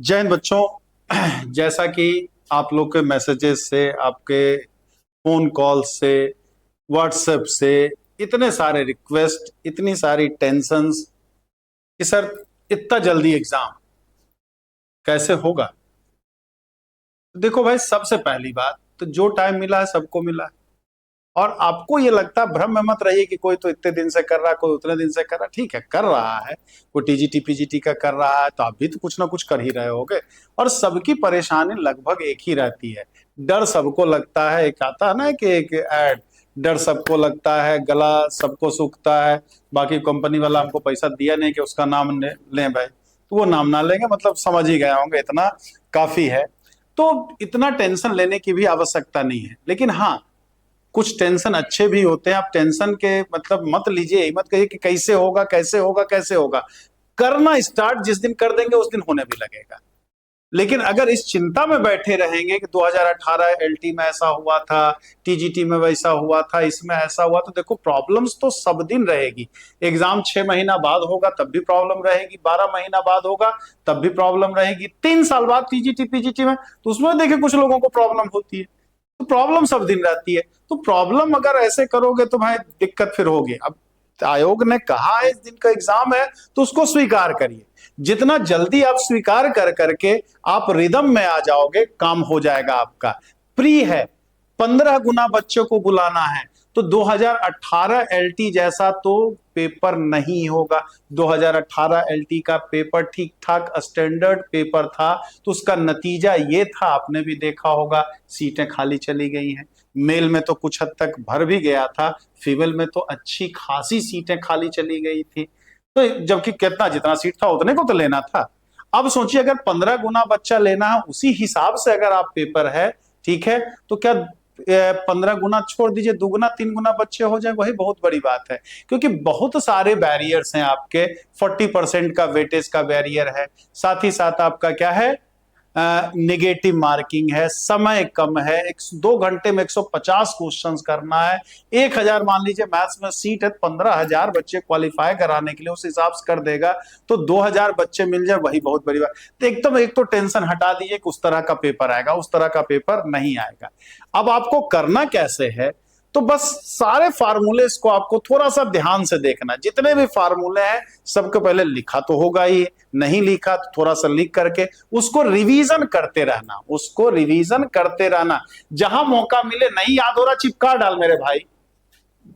जय हिंद बच्चों। जैसा कि आप लोग के मैसेजेस से, आपके फोन कॉल से, व्हाट्सएप से इतने सारे रिक्वेस्ट, इतनी सारी टेंशन्स कि सर इतना जल्दी एग्जाम कैसे होगा। देखो भाई, सबसे पहली बात तो जो टाइम मिला है सबको मिला है। और आपको ये लगता है, भ्रम में मत रहिए कि कोई तो इतने दिन से कर रहा है, कोई उतने दिन से कर रहा है। ठीक है, कर रहा है, कोई टीजीटी पीजीटी का कर रहा है तो आप भी तो कुछ ना कुछ कर ही रहे होगे। और सबकी परेशानी लगभग एक ही रहती है। डर सबको लगता है, एक आता है ना कि एक ऐड, डर सबको लगता है, गला सबको सूखता है, बाकी कंपनी वाला हमको पैसा दिया नहीं कि उसका नाम लें भाई, तो वो नाम ना लेंगे, मतलब समझ ही गए होंगे, इतना काफी है। तो इतना टेंशन लेने की भी आवश्यकता नहीं है। लेकिन हाँ, कुछ टेंशन अच्छे भी होते हैं। आप टेंशन के मतलब मत लीजिए, मत कहिए कि कैसे होगा कैसे होगा कैसे होगा। करना स्टार्ट जिस दिन कर देंगे उस दिन होने भी लगेगा। लेकिन अगर इस चिंता में बैठे रहेंगे कि 2018 एलटी में ऐसा हुआ था, टीजीटी में वैसा हुआ था, इसमें ऐसा हुआ, तो देखो प्रॉब्लम्स तो सब दिन रहेगी। एग्जाम 6 महीना बाद होगा तब भी प्रॉब्लम रहेगी, 12 महीना बाद होगा तब भी प्रॉब्लम रहेगी, 3 साल बाद टीजीटी पीजीटी में, तो उसमें देखिए कुछ लोगों को प्रॉब्लम होती है। तो प्रॉब्लम सब दिन रहती है। तो प्रॉब्लम अगर ऐसे करोगे तो भाई दिक्कत फिर होगी। अब आयोग ने कहा है इस दिन का एग्जाम है तो उसको स्वीकार करिए। जितना जल्दी आप स्वीकार कर करके आप रिदम में आ जाओगे, काम हो जाएगा आपका। प्री है, 15 गुना बच्चों को बुलाना है, तो 2018 एलटी जैसा तो पेपर नहीं होगा। 2018 एलटी का पेपर ठीक ठाक स्टैंडर्ड पेपर था, तो उसका नतीजा ये था, आपने भी देखा होगा, सीटें खाली चली गई हैं। मेल में तो कुछ हद तक भर भी गया था, फीमेल में तो अच्छी खासी सीटें खाली चली गई थी। तो जबकि कितना, जितना सीट था उतने को तो लेना था। अब सोचिए, अगर 15 गुना बच्चा लेना है, उसी हिसाब से अगर आप पेपर है, ठीक है, तो क्या 15 गुना छोड़ दीजिए, 2 गुना 3 गुना बच्चे हो जाए, वही बहुत बड़ी बात है। क्योंकि बहुत सारे बैरियर्स हैं आपके। 40% का वेटेज का बैरियर है, साथ ही साथ आपका क्या है, निगेटिव मार्किंग है, समय कम है, 2 घंटे में 150 क्वेश्चंस करना है। 1000 मान लीजिए मैथ्स में सीट है, 15,000 बच्चे क्वालिफाई कराने के लिए उस हिसाब से कर देगा, तो 2000 बच्चे मिल जाए, वही बहुत बड़ी बात। तो एकदम एक तो टेंशन हटा दीजिए कि उस तरह का पेपर आएगा, उस तरह का पेपर नहीं आएगा। अब आपको करना कैसे है, तो बस सारे फार्मूले को आपको थोड़ा सा ध्यान से देखना। जितने भी फार्मूले हैं सबको पहले लिखा तो होगा ही, नहीं लिखा तो थोड़ा सा लिख करके उसको रिवीजन करते रहना, उसको रिवीजन करते रहना। जहां मौका मिले, नहीं याद हो रहा चिपका डाल मेरे भाई,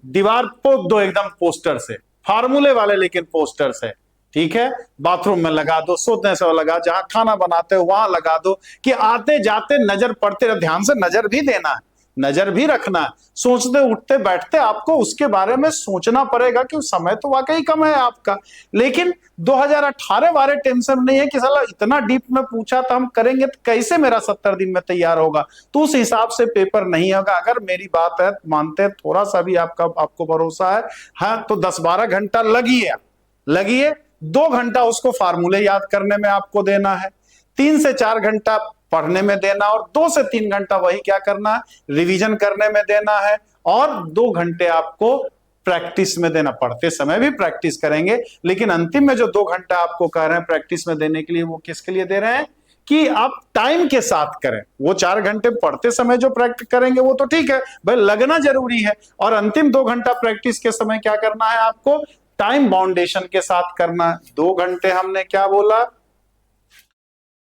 दीवार पोत दो एकदम पोस्टर से, फार्मूले वाले लेकिन पोस्टर से, ठीक है। बाथरूम में लगा दो, सोते से लगा, जहां खाना बनाते हो वहां लगा दो, कि आते जाते नजर पड़ते रहे। ध्यान से नजर भी देना है, नजर भी रखना है। सोचते उठते बैठते आपको उसके बारे में सोचना पड़ेगा कि समय तो वाकई कम है आपका। लेकिन 2018 वाले टेंशन नहीं है कि साला इतना डीप में पूछा था, हम करेंगे तो कैसे मेरा 70 दिन में तैयार होगा, तो उस हिसाब से पेपर नहीं होगा। अगर मेरी बात है, मानते हैं, थोड़ा सा भी आपको भरोसा है, हाँ, तो 10-12 घंटा लगिए। 2 घंटा उसको फार्मूले याद करने में आपको देना है, 3 से 4 घंटा पढ़ने में देना, और 2 से 3 घंटा वही क्या करना है, रिवीजन करने में देना है। और 2 घंटे आपको प्रैक्टिस में देना। पढ़ते समय भी प्रैक्टिस करेंगे, लेकिन अंतिम में जो 2 घंटा आपको कह रहे हैं प्रैक्टिस में देने के लिए, वो किसके लिए दे रहे हैं कि आप टाइम के साथ करें। वो 4 घंटे पढ़ते समय जो प्रैक्टिस करेंगे वो तो ठीक है भाई, लगना जरूरी है। और अंतिम 2 घंटा प्रैक्टिस के समय क्या करना है आपको, टाइम बाउंडेशन के साथ करना है। 2 घंटे हमने क्या बोला,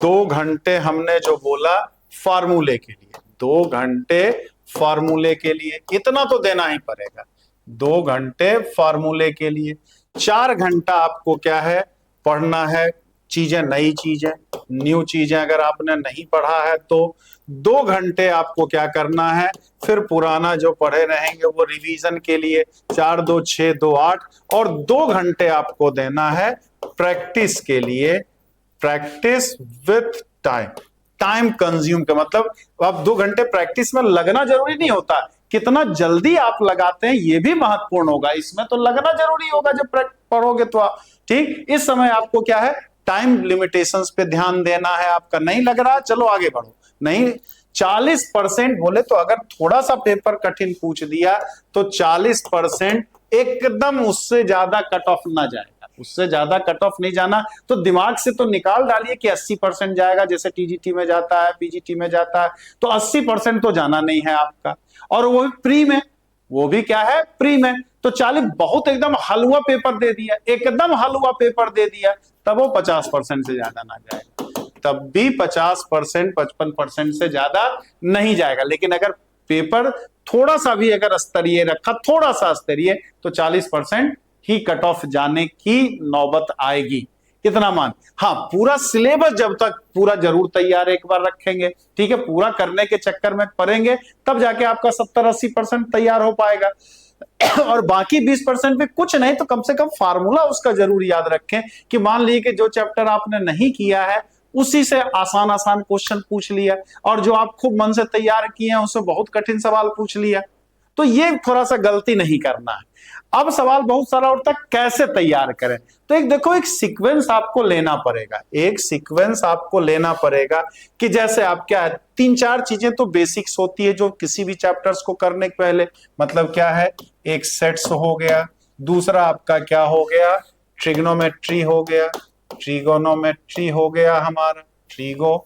2 घंटे हमने जो बोला फार्मूले के लिए, 2 घंटे फार्मूले के लिए, इतना तो देना ही पड़ेगा। 2 घंटे फार्मूले के लिए, 4 घंटा आपको क्या है, पढ़ना है चीजें, नई चीजें, न्यू चीजें अगर आपने नहीं पढ़ा है तो। 2 घंटे आपको क्या करना है, फिर पुराना जो पढ़े रहेंगे वो रिवीजन के लिए, 4 2 6 2 8, और 2 घंटे आपको देना है प्रैक्टिस के लिए। Practice with time, time consume का मतलब, अब 2 घंटे प्रैक्टिस में लगना जरूरी नहीं होता, कितना जल्दी आप लगाते हैं ये भी महत्वपूर्ण होगा। इसमें तो लगना जरूरी होगा जब पढ़ोगे तो आप, ठीक। इस समय आपको क्या है, टाइम लिमिटेशंस पे ध्यान देना है। आपका नहीं लग रहा, चलो आगे बढ़ो। नहीं, 40% बोले तो, अगर थोड़ा सा पेपर कठिन पूछ दिया तो 40% एकदम, उससे ज्यादा कट ऑफ ना जाएगा। उससे ज्यादा कट ऑफ नहीं जाना। तो दिमाग से तो निकाल डालिए कि 80% जाएगा, जैसे टीजीटी में जाता है, पीजीटी में जाता है, तो 80% तो जाना नहीं है आपका। और वो भी प्री में, वो भी क्या है, प्री में। तो 40 बहुत एकदम हलवा पेपर दे दिया, एकदम हलवा पेपर दे दिया, तब वो 50% से ज्यादा ना जाएगा, तब भी 50%, 55% से ज्यादा नहीं जाएगा। लेकिन अगर पेपर थोड़ा सा भी अगर स्तरीय रखा, थोड़ा सा स्तरीय, तो 40% ही कट ऑफ जाने की नौबत आएगी। कितना मान, हाँ, पूरा सिलेबस जब तक पूरा जरूर तैयार एक बार रखेंगे, ठीक है, पूरा करने के चक्कर में पढ़ेंगे, तब जाके आपका 70-80% तैयार हो पाएगा। और बाकी 20% पे कुछ नहीं तो कम से कम फार्मूला उसका जरूर याद रखें, कि मान लीजिए कि जो चैप्टर आपने नहीं किया है उसी से आसान आसान क्वेश्चन पूछ लिया, और जो आप खूब मन से तैयार किए हैं उससे बहुत कठिन सवाल पूछ लिया। तो ये थोड़ा सा गलती नहीं करना है। अब सवाल बहुत सारा उठता है, कैसे तैयार करें? तो एक देखो, एक सीक्वेंस आपको लेना पड़ेगा, एक सीक्वेंस आपको लेना पड़ेगा, कि जैसे आप क्या है, 3-4 चीजें तो बेसिक्स होती है जो किसी भी चैप्टर्स को करने के पहले, मतलब क्या है, एक सेट्स हो गया, दूसरा आपका क्या हो गया, ट्रिग्नोमेट्री हो गया, ट्रिगोनोमेट्री हो गया हमारा, ट्रिगो,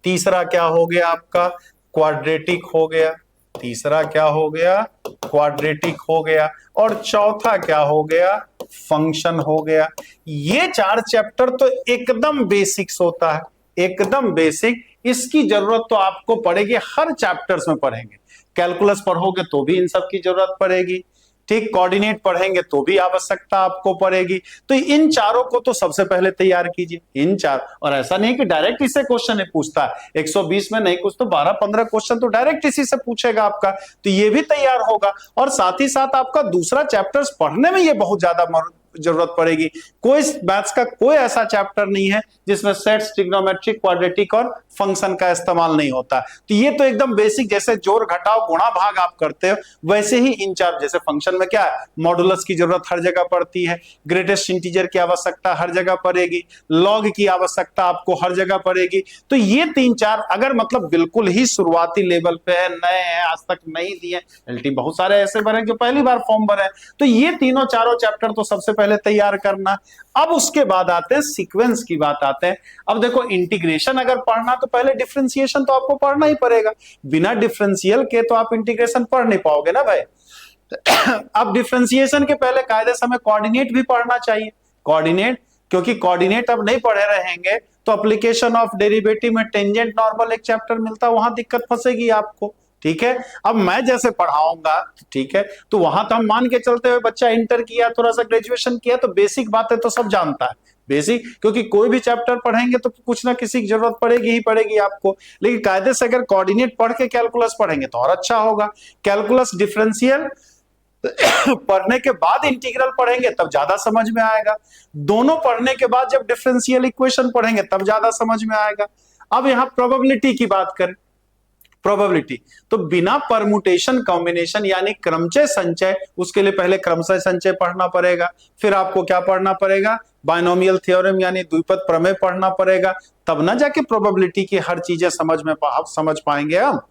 तीसरा क्या हो गया आपका, क्वाड्रेटिक हो गया, तीसरा क्या हो गया, क्वाड्रेटिक हो गया, और चौथा क्या हो गया, फंक्शन हो गया। ये 4 चैप्टर तो एकदम बेसिक्स होता है, एकदम बेसिक। इसकी जरूरत तो आपको पड़ेगी, हर चैप्टर्स में पढ़ेंगे। कैलकुलस पढ़ोगे तो भी इन सब की जरूरत पड़ेगी, ठीक, कोऑर्डिनेट पढ़ेंगे तो भी आवश्यकता आपको पड़ेगी। तो इन चारों को तो सबसे पहले तैयार कीजिए, इन चार। और ऐसा नहीं कि डायरेक्ट इससे क्वेश्चन नहीं पूछता, 120 में नहीं कुछ तो 12-15 क्वेश्चन तो डायरेक्ट इसी से पूछेगा आपका, तो ये भी तैयार होगा। और साथ ही साथ आपका दूसरा चैप्टर्स पढ़ने में ये बहुत ज्यादा जरूरत पड़ेगी। कोई मैथ्स का कोई ऐसा चैप्टर नहीं है जिसमें सेट्स, ट्रिग्नोमेट्री, क्वाड्रेटिक और फंक्शन का इस्तेमाल नहीं होता। तो ये तो एकदम बेसिक, जैसे जोड़ घटाव गुणा भाग आप करते हो वैसे ही इन चार, जैसे फंक्शन में क्या है, मॉडुलस की जरूरत हर जगह पड़ती है, ग्रेटेस्ट इंटीजर की आवश्यकता हर जगह पड़ेगी, लॉग की आवश्यकता आपको हर जगह पड़ेगी। तो ये 3-4 अगर मतलब बिल्कुल ही शुरुआती लेवल पे है, नए हैं, आज तक नहीं दिए, एलटी बहुत सारे ऐसे भरे जो पहली बार फॉर्म भरे, तो ये तीनों चारों चैप्टर तो सबसे पहले तैयार करना। अब उसके बाद आते हैं सीक्वेंस की बात आते हैं। अब देखो, इंटीग्रेशन अगर पढ़ना तो पहले डिफरेंशिएशन तो आपको पढ़ना ही पड़ेगा, बिना डिफरेंशियल के तो आप इंटीग्रेशन पढ़ नहीं पाओगे ना भाई। अब डिफरेंशिएशन के पहले कायदे से हमें कोऑर्डिनेट भी पढ़ना चाहिए, कोऑर्डिनेट, क्योंकि कोऑर्डिनेट अब नहीं पढ़े रहेंगे तो एप्लीकेशन ऑफ डेरिवेटिव में टेंजेंट नॉर्मल एक चैप्टर मिलता, वहां दिक्कत फंसेगी आपको, ठीक है। अब मैं जैसे पढ़ाऊंगा, ठीक है, तो वहां तो हम मान के चलते हुए बच्चा इंटर किया, थोड़ा सा ग्रेजुएशन किया, तो बेसिक बातें तो सब जानता है, बेसिक, क्योंकि कोई भी चैप्टर पढ़ेंगे तो कुछ ना किसी की जरूरत पड़ेगी ही पड़ेगी आपको। लेकिन कायदे से अगर कोऑर्डिनेट पढ़ के कैलकुलस पढ़ेंगे तो और अच्छा होगा। कैलकुलस डिफरेंशियल पढ़ने के बाद इंटीग्रल पढ़ेंगे तब ज्यादा समझ में आएगा, दोनों पढ़ने के बाद जब डिफरेंशियल इक्वेशन पढ़ेंगे तब ज्यादा समझ में आएगा। अब यहां प्रोबेबिलिटी की बात करें, प्रोबेबिलिटी तो बिना परमुटेशन कॉम्बिनेशन यानी क्रमचय संचय, उसके लिए पहले क्रमशः संचय पढ़ना पड़ेगा, फिर आपको क्या पढ़ना पड़ेगा, बाइनोमियल थ्योरम यानी द्विपद प्रमेय पढ़ना पड़ेगा, तब ना जाके प्रोबेबिलिटी की हर चीजें समझ पाएंगे हम।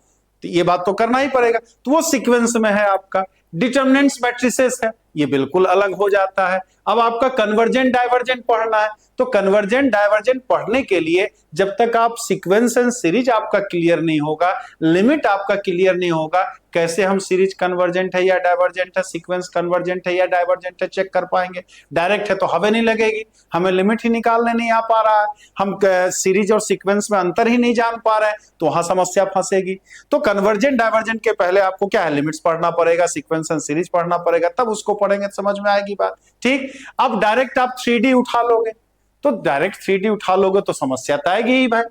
तो ये बात तो करना ही पड़ेगा, तो वो सीक्वेंस में है आपका। डिटर्मिनेंट्स मैट्रिसेस है, ये बिल्कुल अलग हो जाता है। अब आपका कन्वर्जेंट डाइवर्जेंट पढ़ना है, तो कन्वर्जेंट डाइवर्जेंट पढ़ने के लिए जब तक आप सीक्वेंस एंड सीरीज आपका क्लियर नहीं होगा, लिमिट आपका क्लियर नहीं होगा, कैसे हम सीरीज कन्वर्जेंट है या डाइवर्जेंट है, सीक्वेंस कन्वर्जेंट है या डाइवर्जेंट है चेक कर पाएंगे। डायरेक्ट है तो हमें नहीं लगेगी, हमें लिमिट ही निकालने नहीं आ पा रहा है, हम सीरीज और सीक्वेंस में अंतर ही नहीं जान पा रहे हैं, तो वहां समस्या फंसेगी। तो कन्वर्जेंट डाइवर्जेंट के पहले आपको क्या है, लिमिट्स पढ़ना पड़ेगा, सीक्वेंस एंड सीरीज पढ़ना पड़ेगा, तब उसको पढ़ेंगे तो समझ में आएगी बात, ठीक। अब डायरेक्ट आप 3D उठा लोगे, तो डायरेक्ट 3D उठा लोगे तो समस्या तो आएगी ही भाई,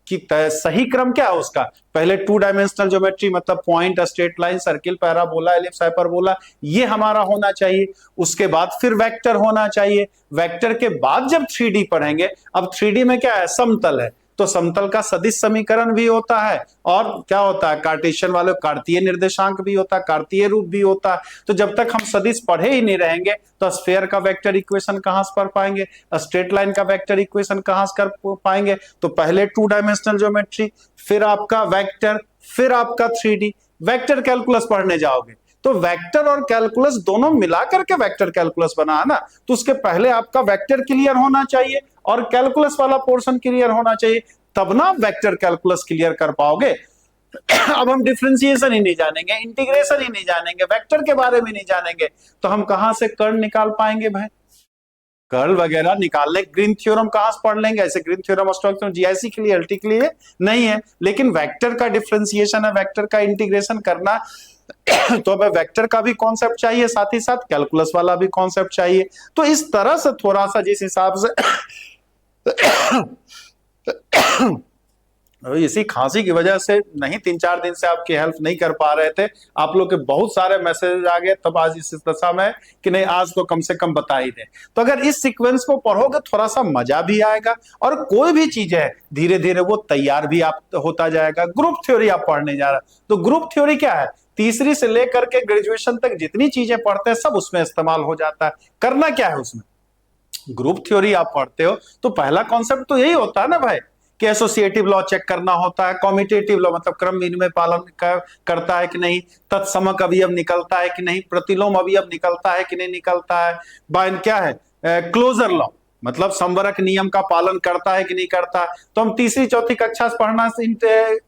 कि सही क्रम क्या है उसका, पहले 2 डायमेंशनल ज्योमेट्री मतलब point, straight line, circle, parabola, ellipse, hyperbola, ये हमारा होना चाहिए। उसके बाद फिर वेक्टर होना चाहिए, वेक्टर के बाद जब 3D पढ़ेंगे, अब 3D में क्या है, समतल है, तो समतल का सदिश समीकरण भी होता है, और क्या होता है, कार्टेशियन वाले कार्तीय निर्देशांक भी होता है, कार्तीय रूप भी होता है। तो जब तक हम सदिश पढ़े ही नहीं रहेंगे तो स्फीयर का वेक्टर इक्वेशन कहां से पढ़ पाएंगे, स्ट्रेट लाइन का वेक्टर इक्वेशन कहां से कर पाएंगे। तो पहले 2 डायमेंशनल ज्योमेट्री, फिर आपका वेक्टर, फिर आपका 3D। वेक्टर कैलकुलस पढ़ने जाओगे तो वेक्टर और कैलकुलस दोनों मिलाकर के वेक्टर कैलकुलस बना है ना, तो उसके पहले आपका वेक्टर क्लियर होना चाहिए और कैलकुलस वाला पोर्शन क्लियर होना चाहिए, तब ना आप वेक्टर कैलकुलस क्लियर कर पाओगे। अब हम डिफरेंशिएशन ही नहीं जानेंगे, इंटीग्रेशन ही नहीं जानेंगे, वेक्टर के बारे में नहीं जानेंगे, तो हम कहां से कर्ल निकाल पाएंगे भाई? कर्ल वगैरह निकालने ग्रीन थ्योरम कहां से पढ़ लेंगे? ऐसे ग्रीन थ्योरम और स्टोक्स थ्योरम जीआईसी के लिए, एलटी के लिए नहीं है, लेकिन वेक्टर का डिफरेंशिएशन है, वेक्टर का इंटीग्रेशन करना तो हमें वेक्टर का भी कॉन्सेप्ट चाहिए, साथ ही साथ कैलकुलस वाला भी कॉन्सेप्ट चाहिए। तो इस तरह से थोड़ा सा जिस हिसाब से इसी खांसी की वजह से नहीं 3-4 दिन से आपकी हेल्प नहीं कर पा रहे थे, आप लोग के बहुत सारे मैसेज आ गए, तब आज इस दशा में कि नहीं आज तो कम से कम बता ही दें। तो अगर इस सीक्वेंस को पढ़ोगे थोड़ा सा मजा भी आएगा और कोई भी चीज है धीरे धीरे वो तैयार भी आप होता जाएगा। ग्रुप थ्योरी आप पढ़ने जा रहे हैं, तो ग्रुप थ्योरी क्या है? तीसरी से लेकर के ग्रेजुएशन तक जितनी चीजें पढ़ते हैं सब उसमें इस्तेमाल हो जाता है। करना क्या है उसमें? ग्रुप थ्योरी आप पढ़ते हो तो पहला कॉन्सेप्ट तो यही होता है ना भाई कि एसोसिएटिव लॉ चेक करना होता है, कॉम्यूटेटिव लॉ मतलब क्रम विनिमय पालन करता है कि नहीं, तत्समक अवयव निकलता है कि नहीं, प्रतिलोम अवयव निकलता है कि नहीं निकलता है, बाइन क्या है क्लोजर लॉ मतलब संवरक नियम का पालन करता है कि नहीं करता। तो हम तीसरी चौथी कक्षा से पढ़ना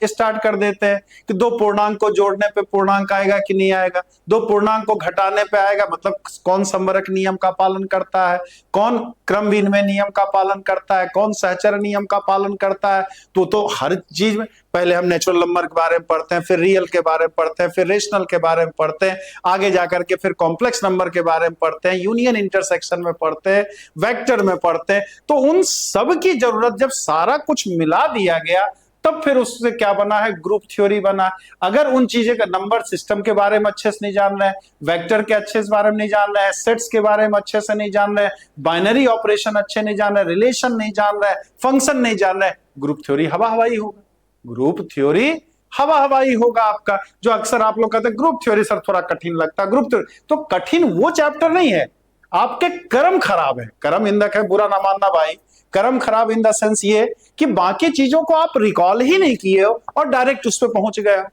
स्टार्ट कर देते हैं कि दो पूर्णांक को जोड़ने पे पूर्णांक आएगा कि नहीं आएगा, दो पूर्णांक को घटाने पे आएगा, मतलब कौन संवरक नियम का पालन करता है, कौन क्रम विनिमय नियम का पालन करता है, कौन सहचर नियम का पालन करता है। तो हर चीज में पहले हम नेचुरल नंबर के बारे में पढ़ते हैं, फिर रियल के बारे में पढ़ते हैं, फिर रेशनल के बारे में पढ़ते हैं, आगे जाकर के फिर कॉम्प्लेक्स नंबर के बारे में पढ़ते हैं, यूनियन इंटरसेक्शन में पढ़ते हैं, वेक्टर में पढ़ते हैं। तो उन सब की जरूरत जब सारा कुछ मिला दिया गया तब फिर उससे क्या बना है? ग्रुप थ्योरी बना। अगर उन चीजें का नंबर सिस्टम के बारे में अच्छे से नहीं जान रहे हैं, वेक्टर के अच्छे से बारे में नहीं जान रहे हैं, सेट्स के बारे में अच्छे से नहीं जान रहे हैं, बाइनरी ऑपरेशन अच्छे नहीं जान रहे, रिलेशन नहीं जान रहे, फंक्शन नहीं जान रहे, ग्रुप थ्योरी हवा हवाई होगा। ग्रुप थ्योरी हवा हवाई होगा आपका। जो अक्सर आप लोग कहते हैं ग्रुप थ्योरी सर थोड़ा कठिन लगता है, ग्रुप थ्योरी तो कठिन वो चैप्टर नहीं है, आपके कर्म खराब है। कर्म इंदक है, बुरा ना मानना भाई, कर्म खराब इन द सेंस ये कि बाकी चीजों को आप रिकॉल ही नहीं किए हो और डायरेक्ट उस पर पहुंच गए हो।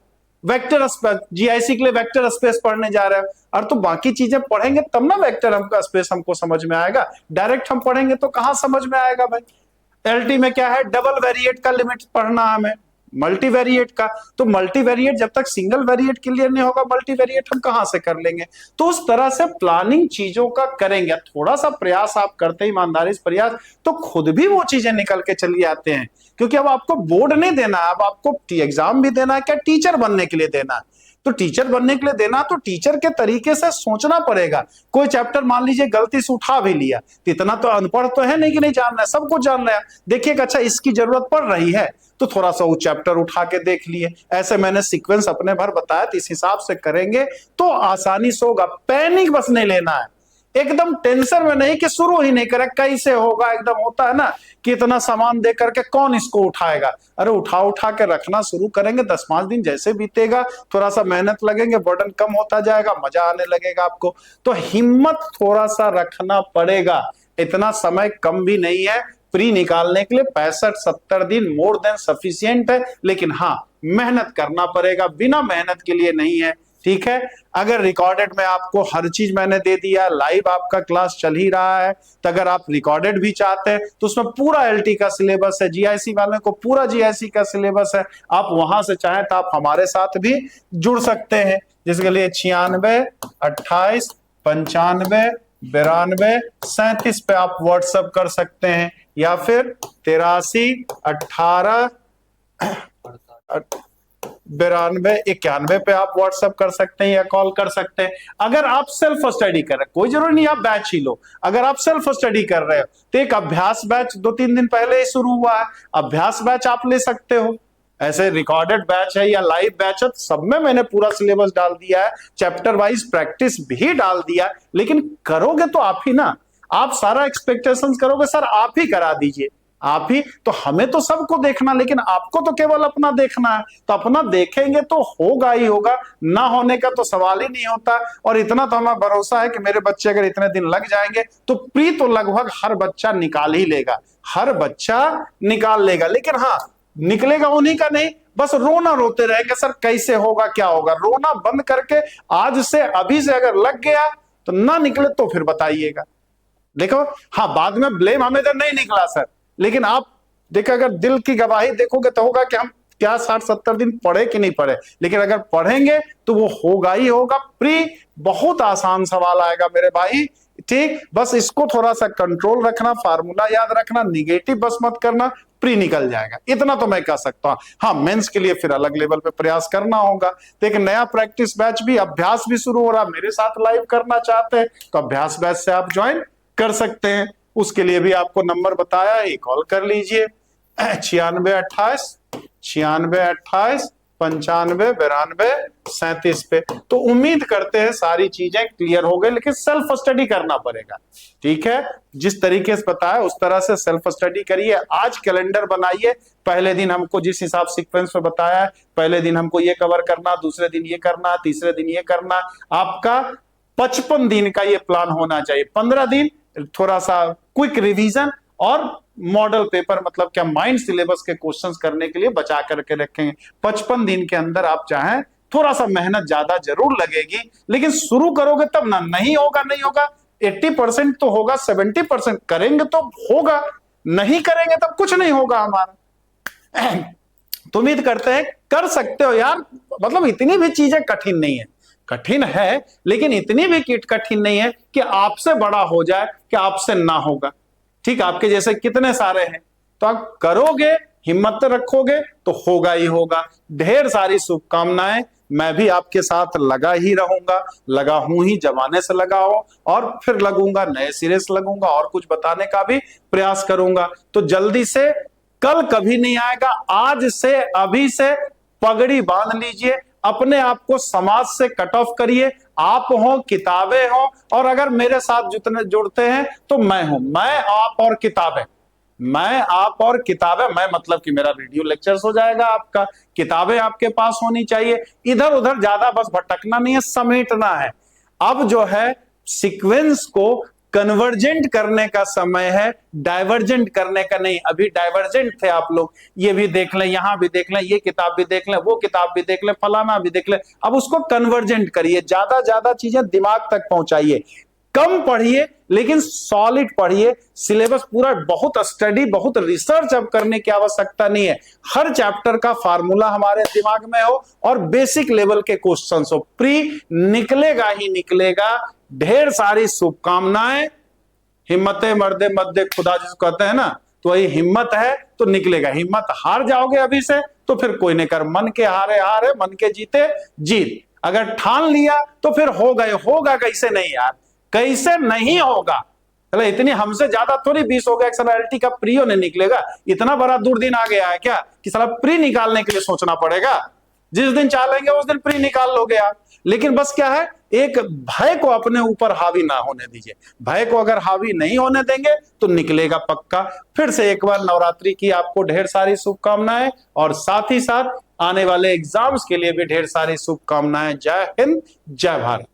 वेक्टर स्पेस जीआईसी के लिए वेक्टर स्पेस पढ़ने जा रहे हो, और तो बाकी चीजें पढ़ेंगे तब ना वेक्टर हमका स्पेस हमको समझ में आएगा। डायरेक्ट हम पढ़ेंगे तो कहां समझ में आएगा भाई। एलटी में क्या है? डबल वेरिएट का लिमिट पढ़ना हमें, मल्टीवेरिएट का। तो मल्टीवेरिएट जब तक सिंगल वेरिएट क्लियर नहीं होगा, मल्टीवेरिएट हम कहां से कर लेंगे? तो उस तरह से प्लानिंग चीजों का करेंगे, थोड़ा सा प्रयास आप करते, ईमानदारी से प्रयास, तो खुद भी वो चीजें निकल के चली आते हैं। क्योंकि अब आपको बोर्ड नहीं देना, अब आपको एग्जाम भी देना है, क्या टीचर बनने के लिए देना है। तो टीचर बनने के लिए देना तो टीचर के तरीके से सोचना पड़ेगा। कोई चैप्टर मान लीजिए गलती से उठा भी लिया, तो इतना तो अनपढ़ तो है नहीं कि नहीं जान रहा है, सब कुछ जान रहा है। देखिए अच्छा इसकी जरूरत पड़ रही है तो थोड़ा सा वो चैप्टर उठा के देख लिए। ऐसे मैंने सीक्वेंस अपने भर बताया, तो इस हिसाब से करेंगे तो आसानी से होगा। पैनिक बस नहीं लेना है, एकदम टेंशन में नहीं कि शुरू ही नहीं करे कैसे होगा। एकदम होता है ना कि इतना सामान दे करके कौन इसको उठाएगा। अरे उठा उठा के रखना शुरू करेंगे, 10-5 दिन जैसे बीतेगा थोड़ा सा मेहनत लगेंगे, बर्डन कम होता जाएगा, मजा आने लगेगा आपको। तो हिम्मत थोड़ा सा रखना पड़ेगा, इतना समय कम भी नहीं है प्री निकालने के लिए। 65-70 दिन मोर देन सफिशियंट है, लेकिन हाँ मेहनत करना पड़ेगा, बिना मेहनत के लिए नहीं है। ठीक है, अगर रिकॉर्डेड में आपको हर चीज मैंने दे दिया, लाइव आपका क्लास चल ही रहा है, तो अगर आप रिकॉर्डेड भी चाहते हैं तो उसमें पूरा एलटी का सिलेबस है, जीआईसी वाले को पूरा जीआईसी का सिलेबस है। आप वहां से चाहें तो आप हमारे साथ भी जुड़ सकते हैं, जिसके लिए 96 28 95 92 37 पे आप व्हाट्सएप कर सकते हैं, या फिर 83 18 92 91 पे आप व्हाट्सएप कर सकते हैं या कॉल कर सकते हैं। अगर आप सेल्फ स्टडी कर रहे हैं, कोई जरूरी नहीं आप बैच ही लो, अगर आप सेल्फ स्टडी कर रहे हो तो एक अभ्यास बैच 2-3 दिन पहले ही शुरू हुआ है, अभ्यास बैच आप ले सकते हो। ऐसे रिकॉर्डेड बैच है या लाइव बैच है, सब में मैंने पूरा सिलेबस डाल दिया है, चैप्टर वाइज प्रैक्टिस भी डाल दिया। लेकिन करोगे तो आप ही ना, आप सारा एक्सपेक्टेशंस करोगे सर आप ही करा दीजिए, आप ही तो, हमें तो सबको देखना, लेकिन आपको तो केवल अपना देखना है। तो अपना देखेंगे तो होगा ही होगा, ना होने का तो सवाल ही नहीं होता। और इतना तो हमें भरोसा है कि मेरे बच्चे अगर इतने दिन लग जाएंगे तो प्री तो लगभग हर बच्चा निकाल ही लेगा, हर बच्चा निकाल लेगा। लेकिन हाँ निकलेगा उन्हीं का नहीं, बस रोना रोते रहेंगे, सर कैसे होगा क्या होगा। रोना बंद करके आज से अभी से अगर लग गया तो ना निकले तो फिर बताइएगा। देखो हाँ, बाद में ब्लेम हमें तो नहीं निकला सर, लेकिन आप देखो अगर दिल की गवाही देखोगे तो होगा कि हम क्या 60-70 दिन पढ़े कि नहीं पढ़े, लेकिन अगर पढ़ेंगे तो वो होगा ही होगा। प्री बहुत आसान सवाल आएगा मेरे भाई, ठीक, बस इसको थोड़ा सा कंट्रोल रखना, फार्मूला याद रखना, निगेटिव बस मत करना, प्री निकल जाएगा। इतना तो मैं कह सकता हूं। हाँ, मेंस के लिए फिर अलग लेवल पे प्रयास करना होगा। तो एक नया प्रैक्टिस बैच भी, अभ्यास भी शुरू हो रहा, मेरे साथ लाइव करना चाहते हैं तो अभ्यास बैच से आप ज्वाइन कर सकते हैं। उसके लिए भी आपको नंबर बताया है, कॉल कर लीजिए 9628 पे। तो उम्मीद करते हैं सारी चीजें क्लियर हो गई, लेकिन सेल्फ स्टडी करना पड़ेगा, ठीक है। जिस तरीके से बताया उस तरह से सेल्फ स्टडी करिए। आज कैलेंडर बनाइए, पहले दिन हमको जिस हिसाब सीक्वेंस में बताया है, पहले दिन हमको ये कवर करना, दूसरे दिन ये करना, तीसरे दिन ये करना। आपका 55 दिन का ये प्लान होना चाहिए। 15 दिन थोड़ा सा क्विक रिवीजन और मॉडल पेपर, मतलब क्या माइंड सिलेबस के क्वेश्चंस करने के लिए बचा करके रखेंगे। 55 दिन के अंदर आप चाहें, थोड़ा सा मेहनत ज्यादा जरूर लगेगी, लेकिन शुरू करोगे तब ना। नहीं होगा नहीं होगा, 80% तो होगा, 70% करेंगे तो होगा, नहीं करेंगे तब कुछ नहीं होगा हमारा। तो उम्मीद करते हैं कर सकते हो यार, मतलब इतनी भी चीजें कठिन नहीं है। कठिन है लेकिन इतनी भी कठिन नहीं है कि आपसे बड़ा हो जाए कि आपसे ना होगा, ठीक। आपके जैसे कितने सारे हैं, तो आप करोगे, हिम्मत रखोगे तो होगा ही होगा। ढेर सारी शुभकामनाएं। मैं भी आपके साथ लगा ही रहूंगा, लगा हूं ही, जमाने से लगा हो, और फिर लगूंगा, नए सिरे से लगूंगा और कुछ बताने का भी प्रयास करूंगा। तो जल्दी से, कल कभी नहीं आएगा, आज से अभी से पगड़ी बांध लीजिए, अपने आप को समाज से कट ऑफ करिए। आप हो, किताबें हो, और अगर मेरे साथ जितने जुड़ते हैं तो मैं हूं, मैं आप और किताबें, मैं आप और किताबें। मैं मतलब कि मेरा वीडियो लेक्चर्स हो जाएगा आपका, किताबें आपके पास होनी चाहिए। इधर उधर ज्यादा बस भटकना नहीं है, समेटना है। अब जो है सीक्वेंस को कन्वर्जेंट करने का समय है, डाइवर्जेंट करने का नहीं। अभी डाइवर्जेंट थे आप लोग, ये भी देख लें, यहां भी देख लें, ये किताब भी देख लें, वो किताब भी देख लें, फलाना भी देख लें। अब उसको कन्वर्जेंट करिए, ज्यादा ज्यादा चीजें दिमाग तक पहुंचाइए। कम पढ़िए लेकिन सॉलिड पढ़िए। सिलेबस पूरा बहुत स्टडी, बहुत रिसर्च अब करने की आवश्यकता नहीं है। हर चैप्टर का फार्मूला हमारे दिमाग में हो और बेसिक लेवल के क्वेश्चंस हो। प्री निकलेगा ही निकलेगा। ढेर सारी शुभकामनाएं। हिम्मते मर्दे मद्दे खुदा जिसको कहते हैं ना, तो वही हिम्मत है तो निकलेगा। हिम्मत हार जाओगे अभी से तो फिर कोई नहीं कर। मन के हारे हारे, मन के जीते जीत। अगर ठान लिया तो फिर हो गए। होगा कैसे नहीं यार, कैसे नहीं होगा। चलो इतनी हमसे ज्यादा थोड़ी 20 हो गया, एक्सएलआरटी का प्री होने निकलेगा। इतना बड़ा दूरदीन आ गया है क्या कि साला प्री निकालने के लिए सोचना पड़ेगा। जिस दिन चाहेंगे उस दिन प्री निकाल लोगे आप। लेकिन बस क्या है, एक भय को अपने ऊपर हावी ना होने दीजिए। भय को अगर हावी नहीं होने देंगे तो निकलेगा पक्का। फिर से एक बार नवरात्रि की आपको ढेर सारी शुभकामनाएं, और साथ ही साथ आने वाले एग्जाम्स के लिए भी ढेर सारी शुभकामनाएं। जय हिंद, जय भारत।